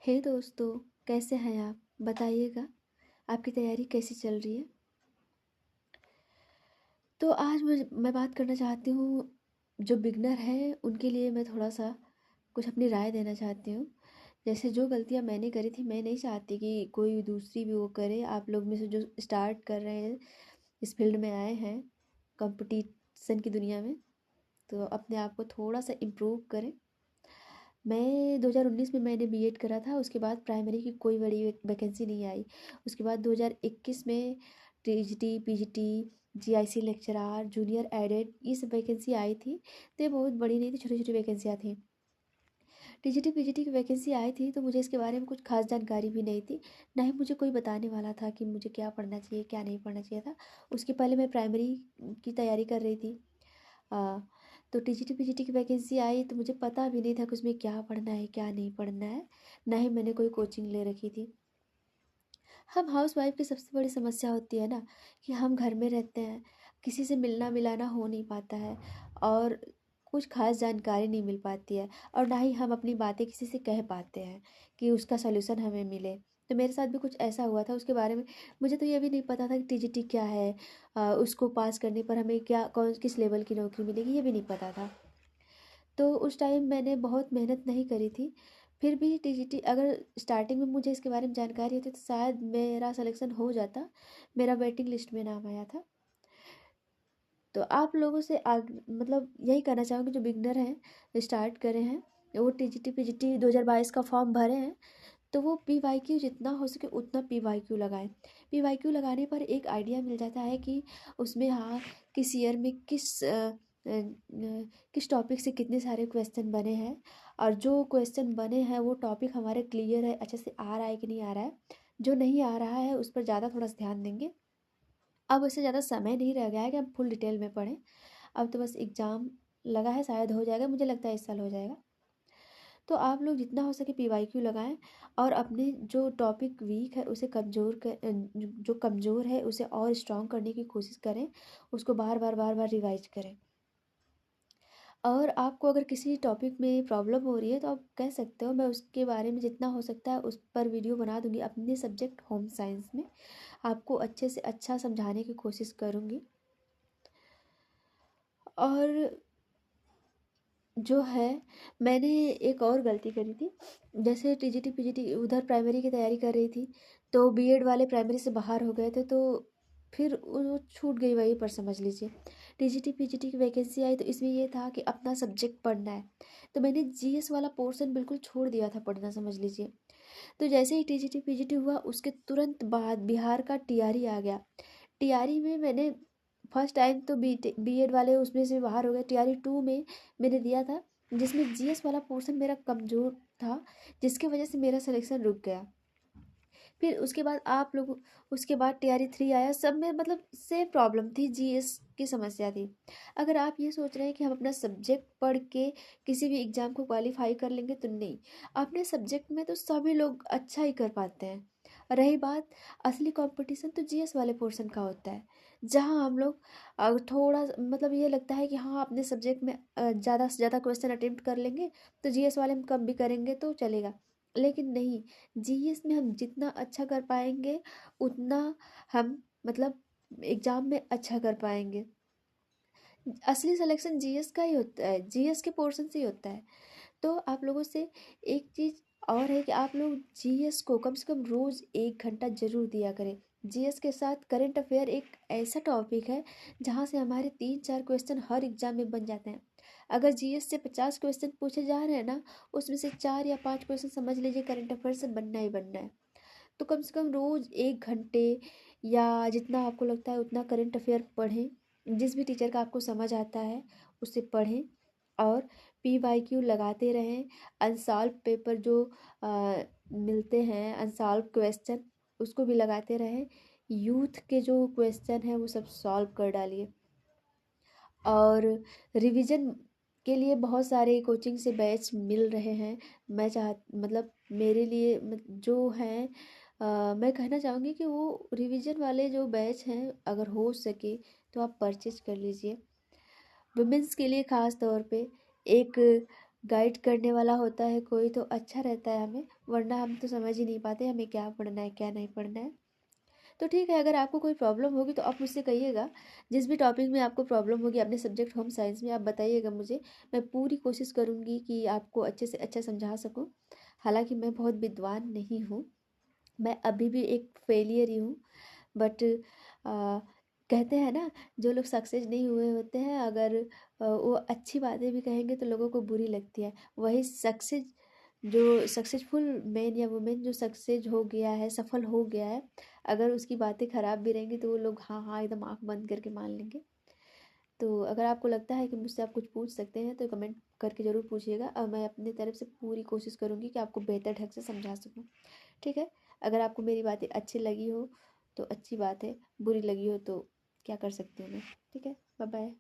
हे दोस्तों, कैसे हैं आप? बताइएगा, आपकी तैयारी कैसी चल रही है? तो आज मैं बात करना चाहती हूँ, जो बिगनर हैं उनके लिए मैं थोड़ा सा कुछ अपनी राय देना चाहती हूँ। जैसे जो गलतियाँ मैंने करी थी, मैं नहीं चाहती कि कोई दूसरी भी वो करे। आप लोग में से जो स्टार्ट कर रहे हैं, इस फील्ड में आए हैं कंपटीशन की दुनिया में, तो अपने आप को थोड़ा सा इम्प्रूव करें। मैं 2019 में मैंने बीएड करा था। उसके बाद प्राइमरी की कोई बड़ी वैकेंसी नहीं आई। उसके बाद 2021 में TGT, PGT, GIC lecturer, junior added, ये सब वैकेंसी आई थी। तो ये बहुत बड़ी नहीं थी, छोटी छोटी वैकेंसियाँ थी। टीजीटी पीजीटी की वैकेंसी आई थी तो मुझे इसके बारे में कुछ खास जानकारी भी नहीं थी। ना ही मुझे कोई बताने वाला था कि मुझे क्या पढ़ना चाहिए, क्या नहीं पढ़ना चाहिए था। उसके पहले मैं प्राइमरी की तैयारी कर रही थी। आ, तो टीजीटी पीजीटी की वैकेंसी आई तो मुझे पता भी नहीं था कि उसमें क्या पढ़ना है, क्या नहीं पढ़ना है। ना ही मैंने कोई कोचिंग ले रखी थी। हम हाउस वाइफ की सबसे बड़ी समस्या होती है ना, कि हम घर में रहते हैं, किसी से मिलना मिलाना हो नहीं पाता है, और कुछ खास जानकारी नहीं मिल पाती है, और ना ही हम अपनी बातें किसी से कह पाते हैं कि उसका सलूशन हमें मिले। तो मेरे साथ भी कुछ ऐसा हुआ था। उसके बारे में मुझे तो ये भी नहीं पता था कि टीजीटी क्या है, उसको पास करने पर हमें क्या, कौन किस लेवल की नौकरी मिलेगी, ये भी नहीं पता था। तो उस टाइम मैंने बहुत मेहनत नहीं करी थी। फिर भी टीजीटी अगर स्टार्टिंग में मुझे इसके बारे में जानकारी होती तो शायद मेरा सिलेक्शन हो जाता। मेरा वेटिंग लिस्ट में नाम आया था। तो आप लोगों से मतलब यही कहना चाहूँगी, जो बिगनर हैं, स्टार्ट करे हैं, वो टीजीटी पीजीटी 2022 का फॉर्म भरे हैं, तो वो पीवाईक्यू जितना हो सके उतना पीवाईक्यू लगाएं। पीवाईक्यू लगाने पर एक आइडिया मिल जाता है कि उसमें, हाँ, किस ईयर में किस टॉपिक से कितने सारे क्वेश्चन बने हैं, और जो क्वेश्चन बने हैं वो टॉपिक हमारे क्लियर है, अच्छे से आ रहा है कि नहीं आ रहा है। जो नहीं आ रहा है उस पर ज़्यादा थोड़ा सा ध्यान देंगे। अब उससे ज़्यादा समय नहीं रह गया है कि हम फुल डिटेल में पढ़ें। अब तो बस एग्ज़ाम लगा है, शायद हो जाएगा, मुझे लगता है इस साल हो जाएगा। तो आप लोग जितना हो सके पीवाईक्यू लगाएं, और अपने जो टॉपिक वीक है उसे जो कमज़ोर है उसे और स्ट्रॉन्ग करने की कोशिश करें। उसको बार बार बार बार रिवाइज करें। और आपको अगर किसी टॉपिक में प्रॉब्लम हो रही है तो आप कह सकते हो, मैं उसके बारे में जितना हो सकता है उस पर वीडियो बना दूंगी अपने सब्जेक्ट होम साइंस में। आपको अच्छे से अच्छा समझाने की कोशिश करूँगी। और जो है, मैंने एक और गलती करी थी। जैसे टीजीटी पीजीटी उधर प्राइमरी की तैयारी कर रही थी, तो बीएड वाले प्राइमरी से बाहर हो गए थे, तो फिर वो छूट गई वहीं पर, समझ लीजिए। टीजीटी पीजीटी की वैकेंसी आई तो इसमें ये था कि अपना सब्जेक्ट पढ़ना है, तो मैंने जीएस वाला पोर्शन बिल्कुल छोड़ दिया था पढ़ना, समझ लीजिए। तो जैसे ही टीजीटी पीजीटी हुआ उसके तुरंत बाद बिहार का टीआरई आ गया। टीआरई में मैंने फर्स्ट टाइम तो बीएड वाले उसमें से बाहर हो गए। टीआरई 2 में मैंने दिया था, जिसमें जीएस वाला पोर्शन मेरा कमज़ोर था, जिसकी वजह से मेरा सिलेक्शन रुक गया। फिर उसके बाद आप लोग, उसके बाद टीआरई 3 आया, सब में मतलब सेम प्रॉब्लम थी, जीएस की समस्या थी। अगर आप ये सोच रहे हैं कि हम अपना सब्जेक्ट पढ़ के किसी भी एग्ज़ाम को क्वालिफाई कर लेंगे, तो नहीं। अपने सब्जेक्ट में तो सभी लोग अच्छा ही कर पाते हैं। रही बात, असली कंपटीशन तो जीएस वाले पोर्शन का होता है, जहाँ हम लोग थोड़ा मतलब ये लगता है कि हाँ, अपने सब्जेक्ट में ज़्यादा से ज़्यादा क्वेश्चन अटेम्प्ट कर लेंगे, तो जीएस वाले में कम भी करेंगे तो चलेगा। लेकिन नहीं, जीएस में हम जितना अच्छा कर पाएंगे उतना हम मतलब एग्ज़ाम में अच्छा कर पाएंगे। असली सिलेक्शन जीएस का ही होता है, जीएस के पोर्शन से ही होता है। तो आप लोगों से एक चीज़ और है कि आप लोग जीएस को कम से कम रोज़ 1 घंटा ज़रूर दिया करें। जीएस के साथ करंट अफेयर एक ऐसा टॉपिक है जहाँ से हमारे 3-4 क्वेश्चन हर एग्ज़ाम में बन जाते हैं। अगर जीएस से 50 क्वेश्चन पूछे जा रहे हैं ना, उसमें से 4 या 5 क्वेश्चन समझ लीजिए करंट अफेयर से बनना ही बनना है। तो कम से कम रोज़ 1 घंटे या जितना आपको लगता है उतना करंट अफेयर पढ़ें। जिस भी टीचर का आपको समझ आता है उसे पढ़ें, और पीवाईक्यू लगाते रहें। अनसॉल्व पेपर जो मिलते हैं, अनसॉल्व क्वेश्चन, उसको भी लगाते रहें। यूथ के जो क्वेश्चन हैं वो सब सॉल्व कर डालिए। और रिवीजन के लिए बहुत सारे कोचिंग से बैच मिल रहे हैं। मैं मतलब मेरे लिए जो हैं, मैं कहना चाहूँगी कि वो रिवीजन वाले जो बैच हैं, अगर हो सके तो आप परचेज कर लीजिए। वुमेंस के लिए ख़ास तौर पे एक गाइड करने वाला होता है कोई तो अच्छा रहता है हमें, वरना हम तो समझ ही नहीं पाते हमें क्या पढ़ना है क्या नहीं पढ़ना है। तो ठीक है, अगर आपको कोई प्रॉब्लम होगी तो आप मुझसे कहिएगा। जिस भी टॉपिक में आपको प्रॉब्लम होगी अपने सब्जेक्ट होम साइंस में, आप बताइएगा मुझे। मैं पूरी कोशिश करूँगी कि आपको अच्छे से अच्छा समझा सकूँ। हालांकि मैं बहुत विद्वान नहीं हूँ, मैं अभी भी एक फेलियर ही हूँ। बट कहते हैं ना, जो लोग सक्सेस नहीं हुए होते हैं, अगर वो अच्छी बातें भी कहेंगे तो लोगों को बुरी लगती है। वही सक्सेस, जो सक्सेसफुल मैन या वुमेन जो सक्सेस हो गया है, सफल हो गया है, अगर उसकी बातें खराब भी रहेंगी तो वो लोग हाँ हाँ एकदम आंख बंद करके मान लेंगे। तो अगर आपको लगता है कि मुझसे आप कुछ पूछ सकते हैं तो कमेंट करके ज़रूर पूछिएगा, और मैं अपनी तरफ से पूरी कोशिश करूँगी कि आपको बेहतर ढंग से समझा सकूँ। ठीक है, अगर आपको मेरी बातें अच्छी लगी हो तो अच्छी बात है, बुरी लगी हो तो क्या कर सकती हूँ मैं। ठीक है, बाय बाय।